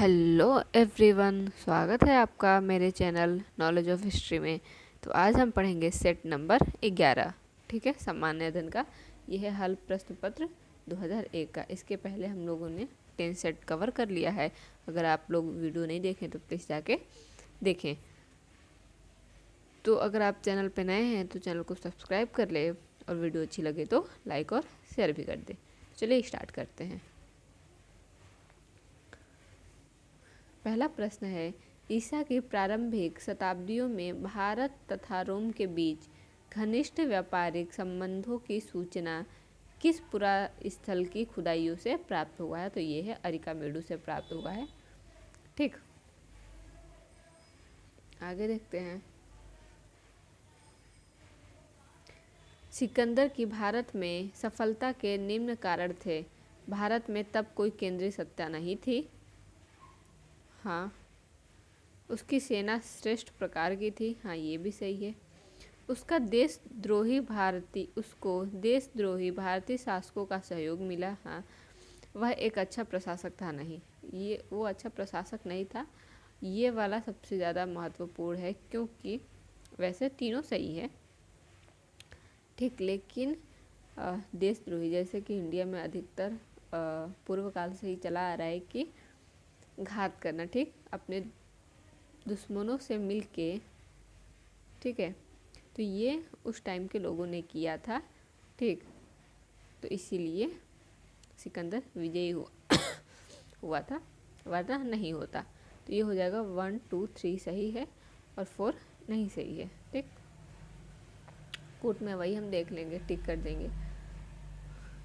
Hello everyone, स्वागत है आपका मेरे चैनल नॉलेज ऑफ हिस्ट्री में। तो आज हम पढ़ेंगे सेट नंबर 11। ठीक है, सामान्य अध्ययन का। यह है हल प्रश्न पत्र 2001 का। इसके पहले हम लोगों ने 10 सेट कवर कर लिया है। अगर आप लोग वीडियो नहीं देखें तो प्लीज़ जाके देखें। तो अगर आप चैनल पे नए हैं तो चैनल को सब्सक्राइब कर ले और वीडियो अच्छी लगे तो लाइक और शेयर भी कर दे। चलिए स्टार्ट करते हैं। पहला प्रश्न है, ईसा की प्रारंभिक शताब्दियों में भारत तथा रोम के बीच घनिष्ठ व्यापारिक संबंधों की सूचना किस पुरास्थल की खुदाइयों से प्राप्त हुआ है? तो ये है अरिकामेडू से प्राप्त हुआ है। ठीक, आगे देखते हैं। सिकंदर की भारत में सफलता के निम्न कारण थे। भारत में तब कोई केंद्रीय सत्ता नहीं थी। हाँ। उसकी सेना श्रेष्ठ प्रकार की थी। हाँ, ये भी सही है। उसको देशद्रोही भारतीय शासकों का सहयोग मिला। हाँ। वह एक अच्छा प्रशासक था। नहीं, ये वो अच्छा प्रशासक नहीं था। ये वाला सबसे ज़्यादा महत्वपूर्ण है, क्योंकि वैसे तीनों सही है। ठीक, लेकिन देशद्रोही, जैसे कि इंडिया में अधिकतर पूर्व काल से ही चला आ रहा है कि घात करना। ठीक, अपने दुश्मनों से मिलके। ठीक है, तो ये उस टाइम के लोगों ने किया था। ठीक, तो इसीलिए सिकंदर विजयी हुआ था, वरना नहीं होता। तो ये हो जाएगा 1 2 3 सही है और 4 नहीं सही है। ठीक, कोर्ट में वही हम देख लेंगे, टिक कर देंगे।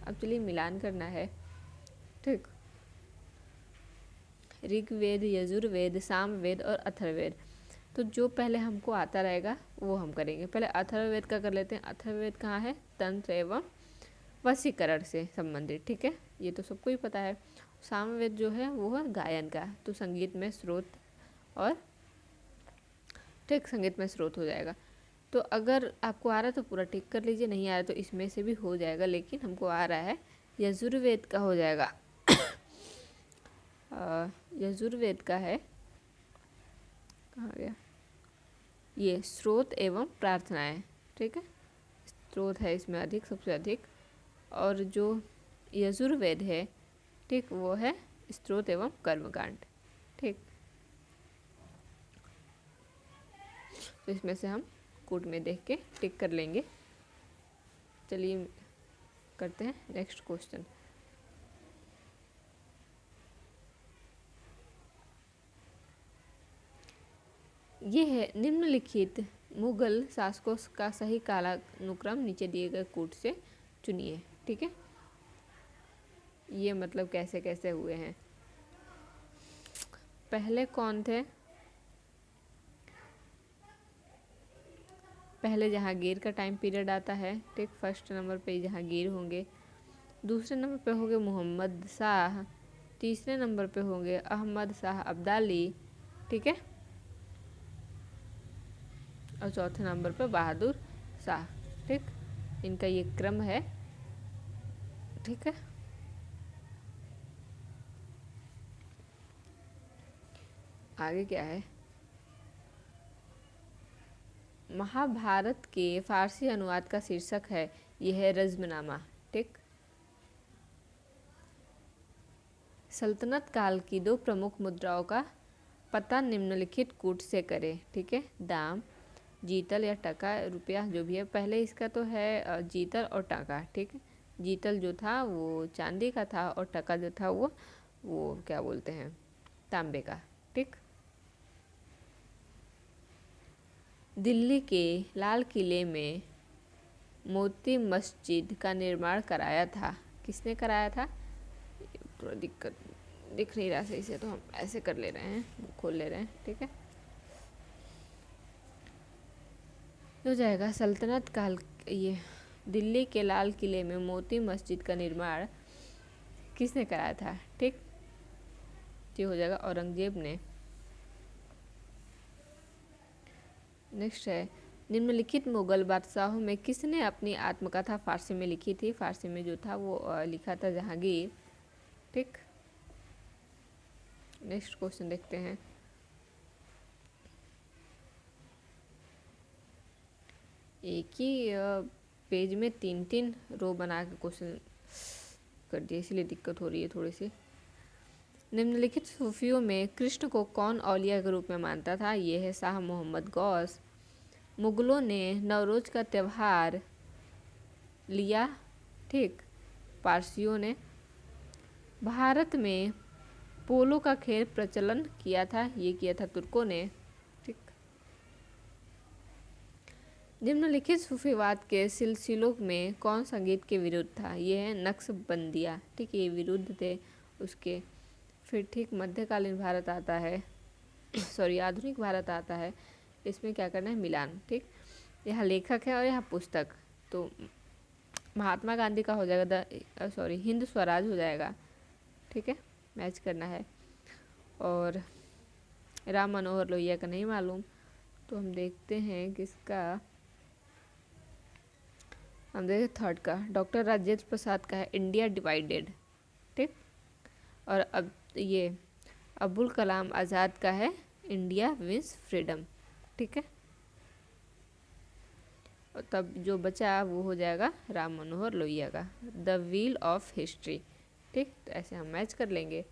अब चलिए मिलान करना है। ठीक, ऋग्वेद, यजुर्वेद, सामवेद और अथर्ववेद। तो जो पहले हमको आता रहेगा वो हम करेंगे। पहले अथर्ववेद का कर लेते हैं। अथर्ववेद कहाँ है? तंत्र एवं वशीकरण से संबंधित। ठीक है, ये तो सबको ही पता है। सामवेद जो है वो है गायन का, तो संगीत में स्रोत और ठीक, संगीत में स्रोत हो जाएगा। तो अगर आपको आ रहा है तो पूरा टिक कर लीजिए, नहीं आ रहा है तो इसमें से भी हो जाएगा, लेकिन हमको आ रहा है यजुर्वेद का हो जाएगा। यजुर्वेद का है, कहाँ गया ये, स्रोत एवं प्रार्थनाएं। ठीक है, स्रोत है इसमें अधिक, सबसे अधिक। और जो यजुर्वेद है, ठीक, वो है स्रोत एवं कर्मकांड। ठीक, तो इसमें से हम कोड में देख के टिक कर लेंगे। चलिए करते हैं नेक्स्ट क्वेश्चन। ये है, निम्नलिखित मुगल शासकों का सही कालानुक्रम नीचे दिए गए कोड से चुनिए। ठीक है, ये मतलब कैसे कैसे हुए हैं। पहले कौन थे? पहले जहांगीर का टाइम पीरियड आता है। ठीक, फर्स्ट नंबर पे जहांगीर होंगे। दूसरे नंबर पे होंगे मोहम्मद शाह। तीसरे नंबर पे होंगे अहमद शाह अब्दाली। ठीक है, और चौथे नंबर पे बहादुर शाह। ठीक, इनका ये क्रम है। ठीक है, आगे क्या है? महाभारत के फारसी अनुवाद का शीर्षक है, यह है रज़्मनामा। ठीक, सल्तनत काल की 2 प्रमुख मुद्राओं का पता निम्नलिखित कूट से करें। ठीक है, दाम, जीतल या टका, रुपया, जो भी है। पहले इसका तो है जीतल और टका। ठीक, जीतल जो था वो चांदी का था और टका जो था वो क्या बोलते हैं, तांबे का। ठीक, दिल्ली के लाल किले में मोती मस्जिद का निर्माण कराया था। किसने कराया था? थोड़ा दिक्कत दिख नहीं रहा सही से, तो हम ऐसे कर ले रहे हैं, खोल ले रहे हैं। ठीक है, हो जाएगा सल्तनत काल। ये दिल्ली के लाल किले में मोती मस्जिद का निर्माण किसने कराया था? ठीक, ये हो जाएगा औरंगजेब ने। नेक्स्ट है, निम्नलिखित मुगल बादशाहों में किसने अपनी आत्मकथा फारसी में लिखी थी? फारसी में जो था वो लिखा था जहांगीर। ठीक, नेक्स्ट क्वेश्चन देखते हैं। एक ही पेज में 3 रो बना के क्वेश्चन कर दिया, इसलिए दिक्कत हो रही है थोड़ी सी। निम्नलिखित सूफियों में कृष्ण को कौन औलिया के रूप में मानता था? ये है शाह मोहम्मद गौस। मुगलों ने नवरोज का त्यौहार लिया, ठीक। पारसियों ने भारत में पोलो का खेल प्रचलन किया था, ये किया था तुर्कों ने, ठीक। निम्नलिखित सूफीवाद के सिलसिलों में कौन संगीत के विरुद्ध था? ये है नक्शबंदिया, ठीक। ये विरुद्ध थे उसके। फिर ठीक मध्यकालीन भारत आता है, सॉरी आधुनिक भारत आता है। इसमें क्या करना है? मिलान, ठीक। यहाँ लेखक है और यहाँ पुस्तक, तो महात्मा गांधी का हो जाएगा हिंद स्वराज हो जाएगा, ठीक है, मैच करना है। और राम मनोहर लोहिया का नहीं मालूम, तो हम देखते हैं किसका, हम देखें थर्ड का, डॉक्टर राजेंद्र प्रसाद का है इंडिया डिवाइडेड, ठीक। और अब ये अबुल कलाम आज़ाद का है इंडिया विंस फ्रीडम, ठीक है। और तब जो बचा वो हो जाएगा राम मनोहर लोहिया का द व्हील ऑफ हिस्ट्री, ठीक। तो ऐसे हम मैच कर लेंगे।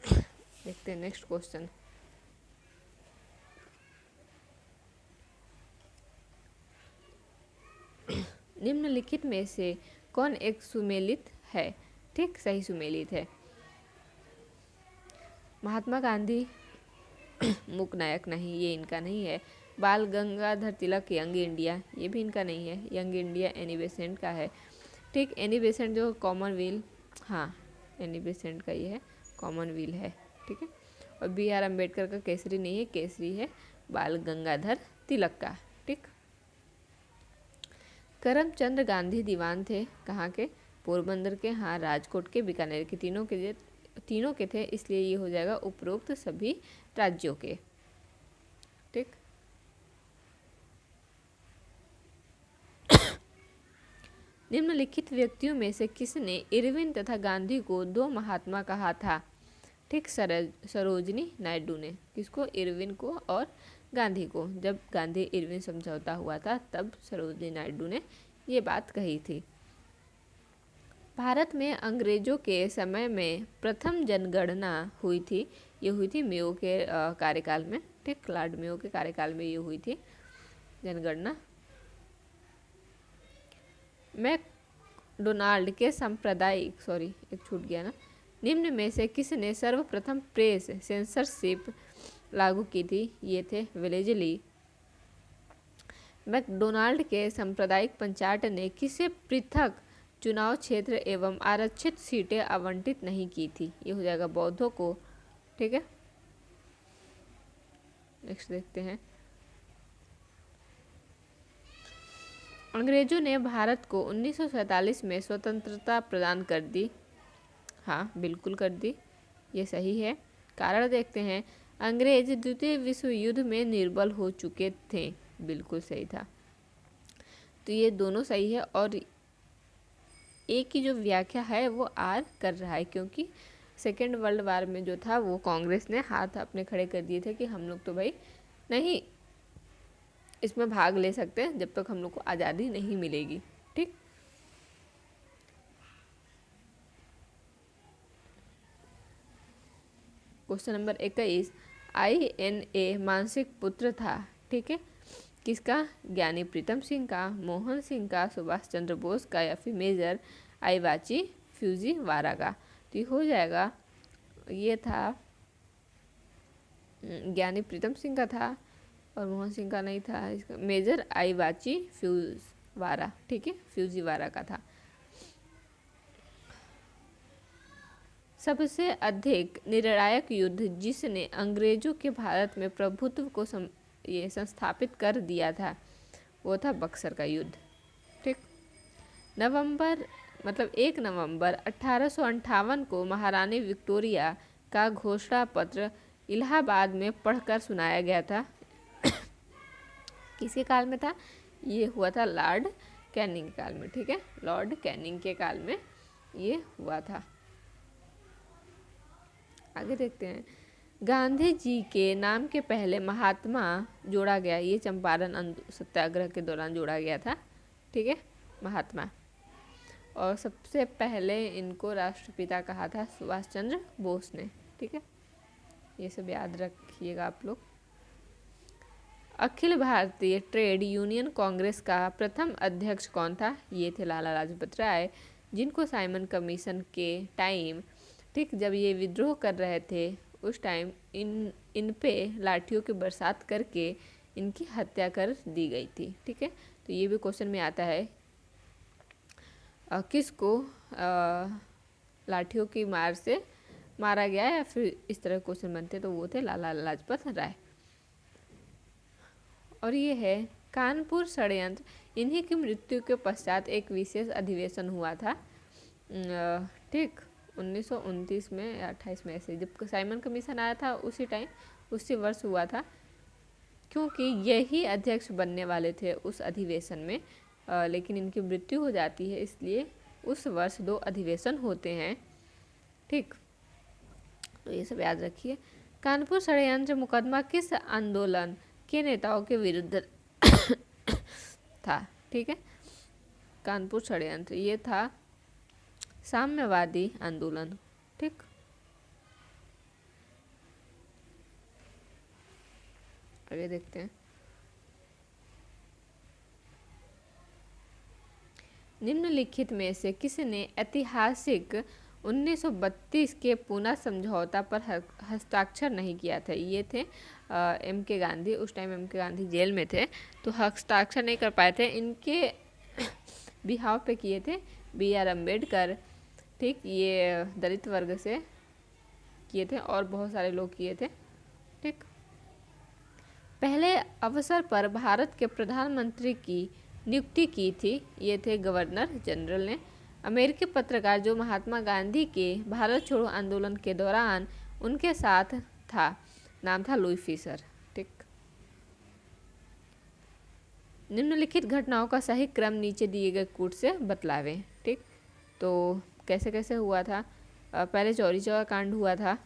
देखते हैं नेक्स्ट क्वेश्चन। निम्नलिखित में से कौन एक सुमेलित है? ठीक, सही सुमेलित है। महात्मा गांधी मूक नायक नहीं, ये इनका नहीं है। बाल गंगाधर तिलक यंग इंडिया, ये भी इनका नहीं है। यंग इंडिया एनी बेसेंट का है, ठीक। एनी बेसेंट जो कॉमनवेल्थ, हाँ एनी बेसेंट का ये है, कॉमनवेल्थ है, ठीक है। और बी आर अम्बेडकर का केसरी नहीं है, केसरी है बाल गंगाधर तिलक का, ठीक। करमचंद गांधी दीवान थे कहाँ के? पोरबंदर के, हाँ राजकोट के, बीकानेर के, तीनों के थे, इसलिए ये हो जाएगा उपरोक्त सभी राज्यों के, ठीक। निम्नलिखित व्यक्तियों में से किसने इरविन तथा गांधी को दो महात्मा कहा था? ठीक, सरोजनी नायडू ने। किसको? इरविन को और गांधी को। जब गांधी इरविन समझौता हुआ था तब सरोजनी नायडू ने ये बात कही थी। भारत में अंग्रेजों के समय में प्रथम जनगणना हुई थी, ये हुई थी मेयो के कार्यकाल में, ठीक। लॉर्ड मेयो के कार्यकाल में ये हुई थी जनगणना। मैकडोनाल्ड के सांप्रदायिक, सॉरी एक छूट गया ना, निम्न में से किसने सर्वप्रथम प्रेस सेंसरशिप लागू की थी? ये थे वेलेजली। मैकडोनाल्ड के सांप्रदायिक पंचायत ने किसे पृथक चुनाव क्षेत्र एवं आरक्षित सीटें आवंटित नहीं की थी? ये हो जाएगा बौद्धों को, ठीक है। नेक्स्ट देखते हैं। अंग्रेजों ने भारत को 1947 में स्वतंत्रता प्रदान कर दी। हाँ बिल्कुल कर दी, ये सही है। कारण देखते हैं, अंग्रेज द्वितीय विश्व युद्ध में निर्बल हो चुके थे, बिल्कुल सही था। तो ये दोनों सही है। और एक की जो व्याख्या है वो आर कर रहा है, क्योंकि सेकेंड वर्ल्ड वार में जो था वो कांग्रेस ने हाथ अपने खड़े कर दिए थे कि हम लोग तो भाई नहीं इसमें भाग ले सकते हैं जब तक हम लोग को आज़ादी नहीं मिलेगी, ठीक। क्वेश्चन नंबर 21, INA मानसिक पुत्र था, ठीक है। किसका? ज्ञानी प्रीतम सिंह का, मोहन सिंह का, सुभाष चंद्र बोस का, या फिर मेजर आईवाची फ्यूजीवारा का? तो ये हो जाएगा, ये था ज्ञानी प्रीतम सिंह का था और मोहन सिंह का नहीं था, इसका मेजर आईवाची फ्यूजीवारा, ठीक है, फ्यूजीवारा का था। सबसे अधिक निर्णायक युद्ध जिसने अंग्रेजों के भारत में प्रभुत्व को ये संस्थापित कर दिया था वो था बक्सर का युद्ध, ठीक। 1 नवंबर 1858 को महारानी विक्टोरिया का घोषणा पत्र इलाहाबाद में पढ़कर सुनाया गया था। किसके काल में था? ये हुआ था लॉर्ड कैनिंग के काल में, ठीक है, लॉर्ड कैनिंग के काल में ये हुआ था। आगे देखते हैं। गांधी जी के नाम के पहले महात्मा जोड़ा गया, ये चंपारण सत्याग्रह के दौरान जोड़ा गया था, ठीक है, महात्मा। और सबसे पहले इनको राष्ट्रपिता कहा था सुभाष चंद्र बोस ने, ठीक है, ये सब याद रखिएगा आप लोग। अखिल भारतीय ट्रेड यूनियन कांग्रेस का प्रथम अध्यक्ष कौन था? ये थे लाला लाजपत राय, जिनको साइमन कमीशन के टाइम, ठीक, जब ये विद्रोह कर रहे थे उस टाइम इन पे लाठियों की बरसात करके इनकी हत्या कर दी गई थी, ठीक है। तो ये भी क्वेश्चन में आता है किसको लाठियों की मार से मारा गया या फिर इस तरह क्वेश्चन बनते, तो वो थे लाला लाजपत राय। और ये है कानपुर षड्यंत्र, इन्हीं की मृत्यु के पश्चात एक विशेष अधिवेशन हुआ था, ठीक, 1929 में या 28 में, ऐसे जब साइमन कमीशन आया था उसी टाइम, उसी वर्ष हुआ था, क्योंकि यही अध्यक्ष बनने वाले थे उस अधिवेशन में, लेकिन इनकी मृत्यु हो जाती है, इसलिए उस वर्ष 2 अधिवेशन होते हैं, ठीक। तो ये सब याद रखिए। कानपुर षड्यंत्र मुकदमा किस आंदोलन के नेताओं के विरुद्ध था? ठीक है, कानपुर षड्यंत्र ये था साम्यवादी आंदोलन, ठीक। आगे देखते हैं। निम्नलिखित में से किसने ऐतिहासिक 1932 के पूना समझौता पर हस्ताक्षर नहीं किया था? ये थे एम के गांधी, उस टाइम एम के गांधी जेल में थे, तो हस्ताक्षर नहीं कर पाए थे। इनके बिहाव पे किए थे BR अम्बेडकर, ठीक, ये दलित वर्ग से किए थे और बहुत सारे लोग किए थे, ठीक। पहले अवसर पर भारत के प्रधानमंत्री की नियुक्ति की थी, ये थे गवर्नर जनरल ने। अमेरिकी पत्रकार जो महात्मा गांधी के भारत छोड़ो आंदोलन के दौरान उनके साथ था, नाम था लुई फिशर, ठीक। निम्नलिखित घटनाओं का सही क्रम नीचे दिए गए कूट से बतलावें, ठीक। तो कैसे कैसे हुआ था? पहले चौरी चौरा कांड हुआ था,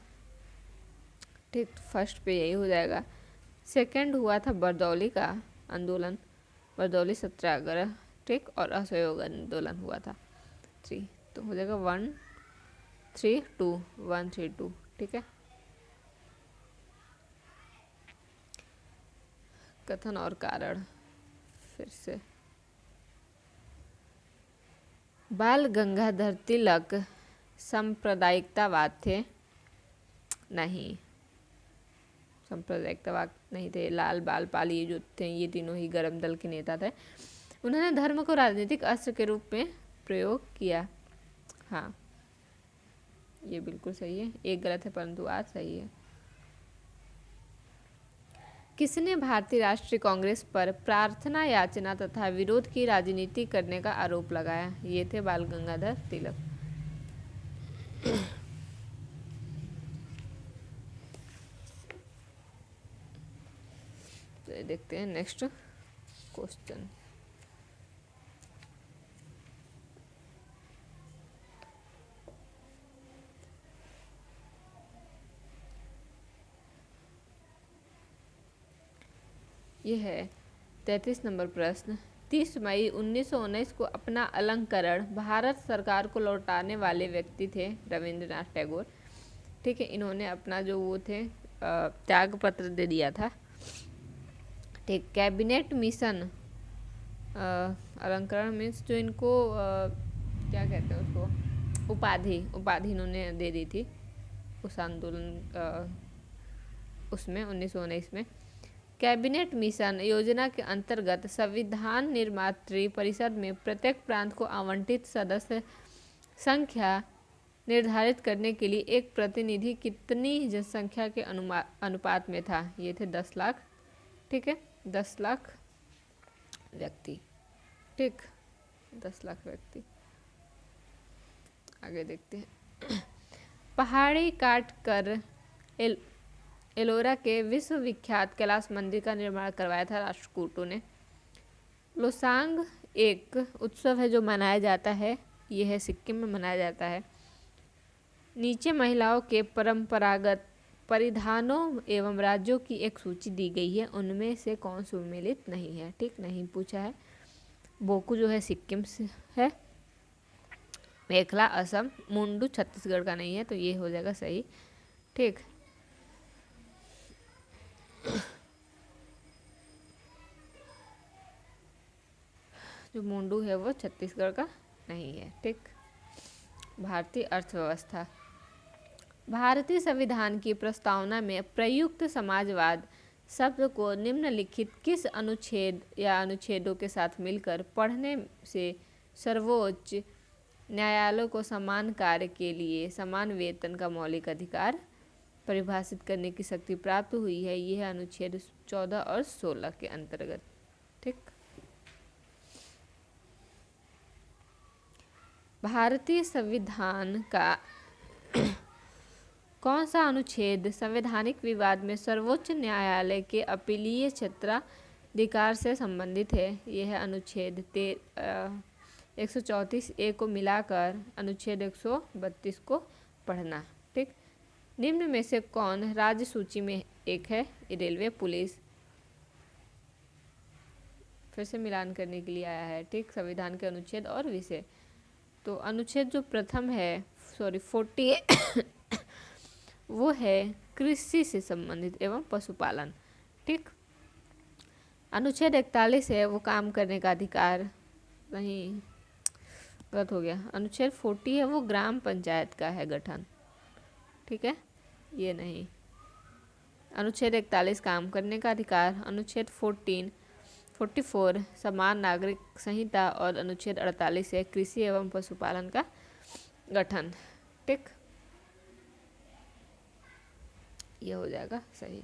ठीक, फर्स्ट पे यही हो जाएगा। सेकंड हुआ था बरदौली का आंदोलन, बरदौली सत्याग्रह, ठीक, और असहयोग आंदोलन हुआ था 3, तो हो जाएगा 1 3 2 1 3 2, ठीक है। कथन और कारण फिर से। बाल गंगाधर तिलक सांप्रदायिकतावाद थे? नहीं, सांप्रदायिकतावाद नहीं थे। लाल बाल पाल ये जो थे, ये तीनों ही गरम दल के नेता थे। उन्होंने धर्म को राजनीतिक अस्त्र के रूप में प्रयोग किया, हाँ, ये बिल्कुल सही है। एक गलत है परंतु आज सही है। किसने भारतीय राष्ट्रीय कांग्रेस पर प्रार्थना याचना तथा विरोध की राजनीति करने का आरोप लगाया? ये थे बाल गंगाधर तिलक। तो देखते हैं नेक्स्ट क्वेश्चन। ये है 33 नंबर प्रश्न। 30 मई 1919 को अपना अलंकरण भारत सरकार को लौटाने वाले व्यक्ति थे रविंद्रनाथ टैगोर, ठीक है। इन्होंने अपना जो वो थे त्याग पत्र दे दिया था, ठीक। कैबिनेट मिशन, अलंकरण मीन्स जो इनको क्या कहते हैं उसको, उपाधि इन्होंने दे दी थी उस आंदोलन उसमें 1919 में। कैबिनेट मिशन योजना के अंतर्गत संविधान निर्मात्री परिषद में प्रत्येक प्रांत को आवंटित सदस्य संख्या निर्धारित करने के लिए एक प्रतिनिधि कितनी जनसंख्या के अनुपात में था? ये थे 10 लाख, ठीक है, 10 लाख व्यक्ति, ठीक, 10 लाख व्यक्ति। आगे देखते हैं। पहाड़ी काट कर एलोरा के विश्वविख्यात कैलाश मंदिर का निर्माण करवाया था राष्ट्रकूटों ने। लोसांग एक उत्सव है जो मनाया जाता है, ये है सिक्किम में मनाया जाता है। नीचे महिलाओं के परंपरागत परिधानों एवं राज्यों की एक सूची दी गई है, उनमें से कौन सुमेलित नहीं है। ठीक, नहीं पूछा है। बोकू जो है सिक्किम से है, मेखला असम, मुंडू छत्तीसगढ़ का नहीं है, तो ये हो जाएगा सही। ठीक, जो मुंडू है वो छत्तीसगढ़ का नहीं है। ठीक, भारतीय अर्थव्यवस्था। भारतीय संविधान की प्रस्तावना में प्रयुक्त समाजवाद शब्द को निम्नलिखित किस अनुच्छेद या अनुच्छेदों के साथ मिलकर पढ़ने से सर्वोच्च न्यायालय को समान कार्य के लिए समान वेतन का मौलिक अधिकार परिभाषित करने की शक्ति प्राप्त हुई है? यह अनुच्छेद 14 और 16 के अंतर्गत। ठीक, भारतीय संविधान का कौन सा अनुच्छेद संवैधानिक विवाद में सर्वोच्च न्यायालय के अपीलीय क्षेत्राधिकार से संबंधित है? यह अनुच्छेद 134A को मिलाकर अनुच्छेद 132 को पढ़ना। ठीक, निम्न में से कौन राज्य सूची में एक है? Railway, police. फिर से मिलान करने के लिए आया है। ठीक, संविधान के अनुच्छेद और विषय। तो अनुच्छेद जो प्रथम है 48 वो है कृषि से संबंधित एवं पशुपालन। ठीक, अनुच्छेद 41 है वो काम करने का अधिकार, नहीं गलत हो गया। अनुच्छेद 40 है वो ग्राम पंचायत का है गठन। ठीक है, ये नहीं। अनुच्छेद 41 काम करने का अधिकार, अनुच्छेद 44 समान नागरिक संहिता और अनुच्छेद 48 है कृषि एवं पशुपालन का गठन। ठीक, ये हो जाएगा सही।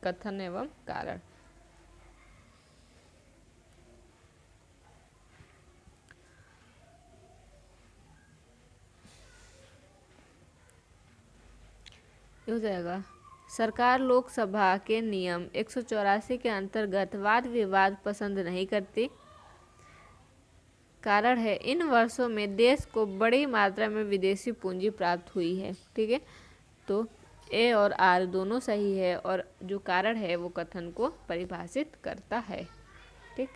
कथन एवं कारण। ये हो जाएगा सरकार लोकसभा के नियम 184 के अंतर्गत वाद विवाद पसंद नहीं करती। कारण है इन वर्षों में देश को बड़ी मात्रा में विदेशी पूंजी प्राप्त हुई है। ठीक है, तो ए और आर दोनों सही है और जो कारण है वो कथन को परिभाषित करता है। ठीक,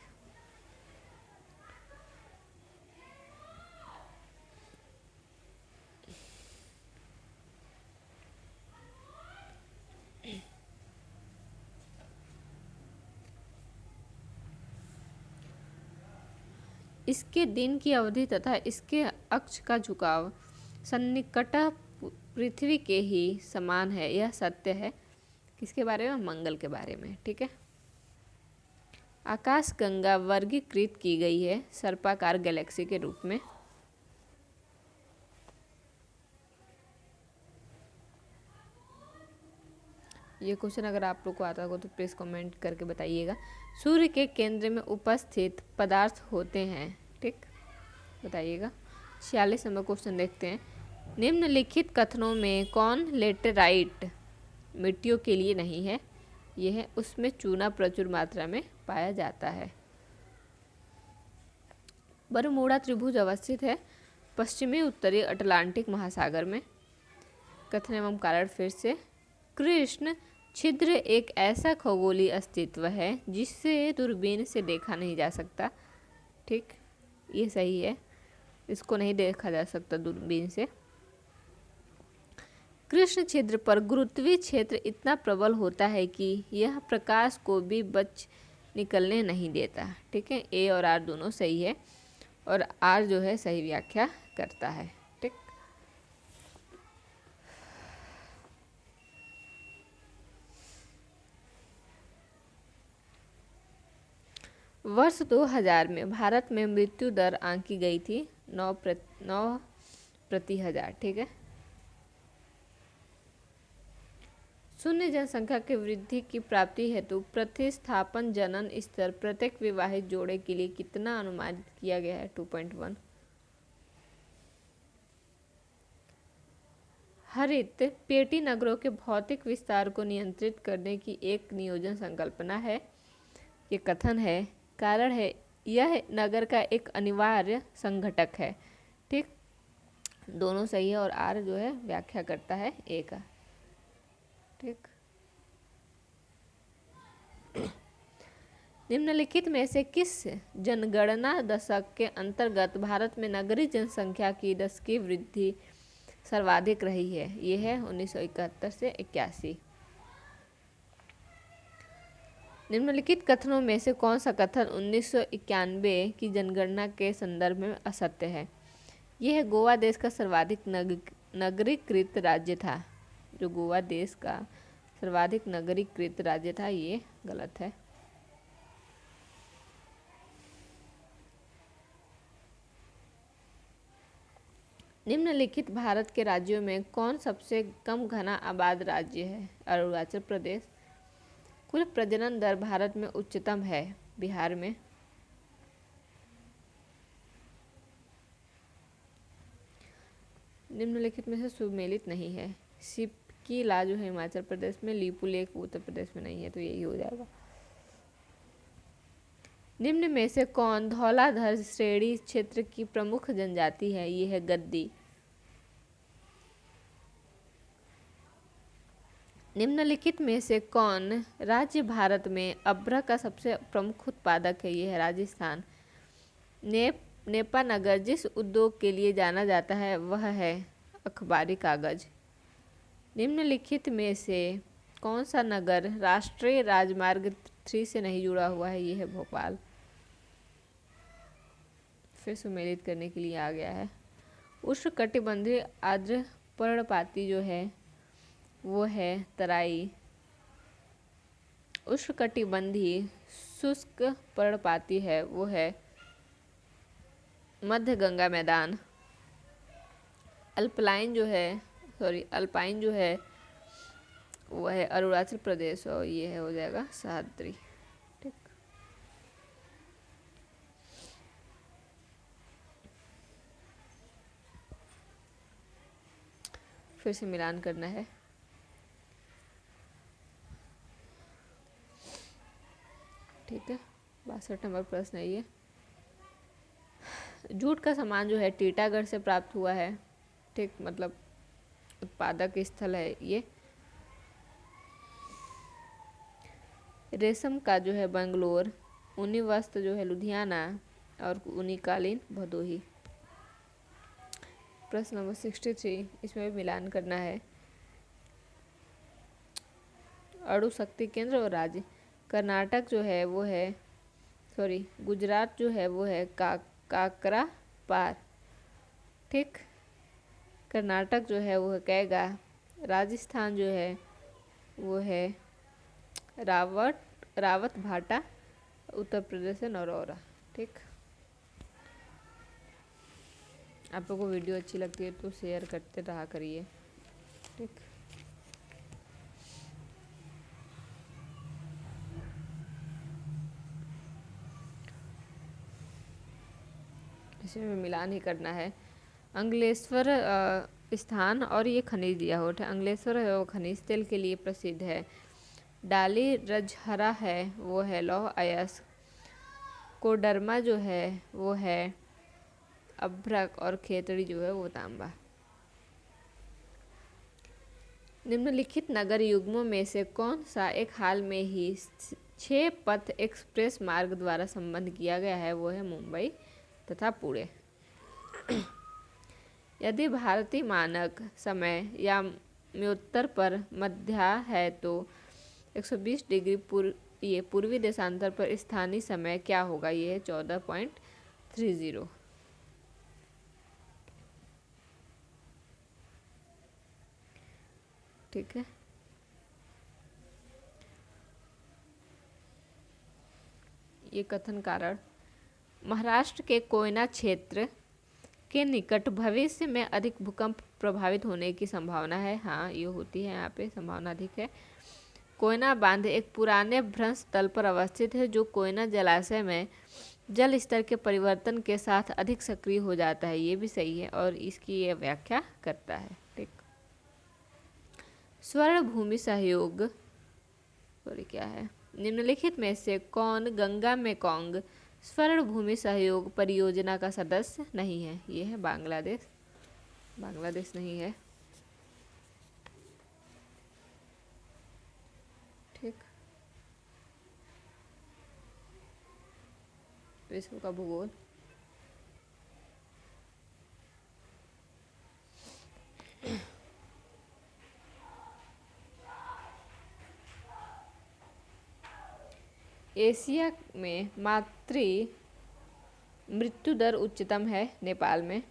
इसके दिन की अवधि तथा इसके अक्ष का झुकाव सन्निकट पृथ्वी के ही समान है, यह सत्य है। किसके बारे में? मंगल के बारे में। ठीक है, आकाशगंगा वर्गीकृत की गई है सर्पाकार गैलेक्सी के रूप में। ये क्वेश्चन अगर आप लोग को आता हो तो प्लीज़ कमेंट करके बताइएगा। सूर्य के केंद्र में उपस्थित पदार्थ होते हैं। ठीक, बताइएगा। 46 नंबर क्वेश्चन देखते हैं। निम्नलिखित कथनों में कौन लेटेराइट मिट्टियों के लिए नहीं है? यह है उसमें चूना प्रचुर मात्रा में पाया जाता है। बरमूडा त्रिभुज अवस्थित है पश्चिमी उत्तरी अटलांटिक महासागर में। कथन एवं कारण फिर से। कृष्ण छिद्र एक ऐसा खगोलीय अस्तित्व है जिसे दूरबीन से देखा नहीं जा सकता। ठीक, ये सही है, इसको नहीं देखा जा सकता दूरबीन से। कृष्ण छिद्र पर गुरुत्वीय क्षेत्र इतना प्रबल होता है कि यह प्रकाश को भी बच निकलने नहीं देता। ठीक है, ए और आर दोनों सही है और आर जो है सही व्याख्या करता है। ठीक, वर्ष 2000 में भारत में मृत्यु दर आंकी गई थी 9 प्रति हजार। ठीक है, शून्य जनसंख्या की वृद्धि की प्राप्ति हेतु प्रतिस्थापन जनन स्तर प्रत्येक विवाहित जोड़े के लिए कितना अनुमानित किया गया है? 2.1। हरित पेटी नगरों के भौतिक विस्तार को नियंत्रित करने की एक नियोजन संकल्पना है। ये कथन है। कारण है यह नगर का एक अनिवार्य संघटक है। ठीक, दोनों सही है और आर जो है व्याख्या करता है ए का। ठीक, निम्नलिखित में से किस जनगणना दशक के अंतर्गत भारत में नगरीय जनसंख्या की दशकीय वृद्धि सर्वाधिक रही है? ये है 1971 से 81। निम्नलिखित कथनों में से कौन सा कथन 1991 की जनगणना के संदर्भ में असत्य है? यह गोवा देश का सर्वाधिक नगरीकृत राज्य था। जो गोवा देश का सर्वाधिक नगरीकृत राज्य था, ये गलत है। निम्नलिखित भारत के राज्यों में कौन सबसे कम घना आबाद राज्य है? अरुणाचल प्रदेश। कुल प्रजनन दर भारत में उच्चतम है? बिहार में। निम्नलिखित में से सुमेलित नहीं है। सिपकीला जो है हिमाचल प्रदेश में, लिपुलेख उत्तर प्रदेश में नहीं है, तो यही हो जाएगा। निम्न में से कौन धौलाधर श्रेणी क्षेत्र की प्रमुख जनजाति है? ये है गद्दी। निम्नलिखित में से कौन राज्य भारत में अभ्र का सबसे प्रमुख उत्पादक है? ये है राजस्थान। नेपानगर जिस उद्योग के लिए जाना जाता है वह है अखबारी कागज। निम्नलिखित में से कौन सा नगर राष्ट्रीय राजमार्ग 3 से नहीं जुड़ा हुआ है? ये है भोपाल। फिर सुमेलित करने के लिए आ गया है। उष्णकटिबंधीय आर्द्र पर्णपाती जो है वो है तराई। उष्णकटिबंधीय शुष्क पर्णपाती है वो है मध्य गंगा मैदान। अल्पाइन जो है वो है अरुणाचल प्रदेश और ये है हो जाएगा सह्याद्री। ठीक, फिर से मिलान करना है। ठीक है, 62 नंबर प्रश्न है ये। जूट का सामान जो है टीटागढ़ से प्राप्त हुआ है। ठीक, मतलब उत्पादक स्थल है ये। रेशम का जो है बेंगलोर, ऊनी वस्त्र जो है लुधियाना और ऊनी कालीन भदोही। प्रश्न नंबर 63, इसमें भी मिलान करना है। अणु शक्ति केंद्र और राज्य। कर्नाटक जो है वो है गुजरात जो है वो है काकरापार। ठीक, कर्नाटक जो है वो है कैगा। राजस्थान जो है वो है रावत भाटा। उत्तर प्रदेश है नरौरा। ठीक, आप लोगों को वीडियो अच्छी लगती है तो शेयर करते रहा करिए। ठीक, इसमें मिलान ही करना है। अंगलेश्वर स्थान और ये खनिज दिया हुआ है। अंगलेश्वर है वो खनिज तेल के लिए प्रसिद्ध है। डाली रजहरा है वो है लौह अयस्क। कोडरमा जो है वो है अभ्रक और खेतड़ी जो है वो तांबा। निम्नलिखित नगर युग्मों में से कौन सा एक हाल में ही 6 पथ एक्सप्रेस मार्ग द्वारा संबद्ध किया गया है? वो है मुंबई तथा पुणे। यदि भारतीय मानक समय या म्योत्तर पर मध्या है तो 120 डिग्री ये पूर्वी देशांतर पर स्थानीय समय क्या होगा? ये है 14.30। ठीक है, ये कथन कारण महाराष्ट्र के कोयना क्षेत्र के निकट भविष्य में अधिक भूकंप प्रभावित होने की संभावना है। हाँ, ये होती है, यहाँ पे संभावना अधिक है। कोयना बांध एक पुराने भ्रंश तल पर अवस्थित है जो कोयना जलाशय में जल स्तर के परिवर्तन के साथ अधिक सक्रिय हो जाता है। ये भी सही है और इसकी ये व्याख्या करता है। ठीक, स्वर्ण भूमि सहयोग क्या है? निम्नलिखित में से कौन गंगा मेकोंग स्वर्ण भूमि सहयोग परियोजना का सदस्य नहीं है। ये है बांग्लादेश। बांग्लादेश नहीं है। ठीक। विश्व का भूगोल। एशिया में मातृ मृत्यु दर उच्चतम है नेपाल में।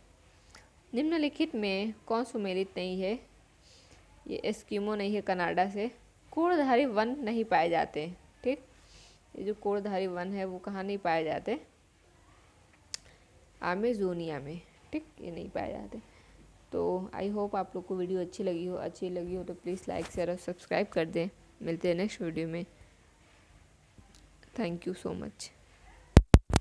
निम्नलिखित में कौन सुमेलित नहीं है? ये एस्किमो नहीं है कनाडा से। कोड़धारी वन नहीं पाए जाते। ठीक, ये जो कोड़धारी वन है वो कहाँ नहीं पाए जाते? अमेजोनिया में। ठीक, ये नहीं पाए जाते। तो आई होप आप लोग को वीडियो अच्छी लगी हो तो प्लीज़ लाइक शेयर और सब्सक्राइब कर दें। मिलते हैं नेक्स्ट वीडियो में। Thank you so much.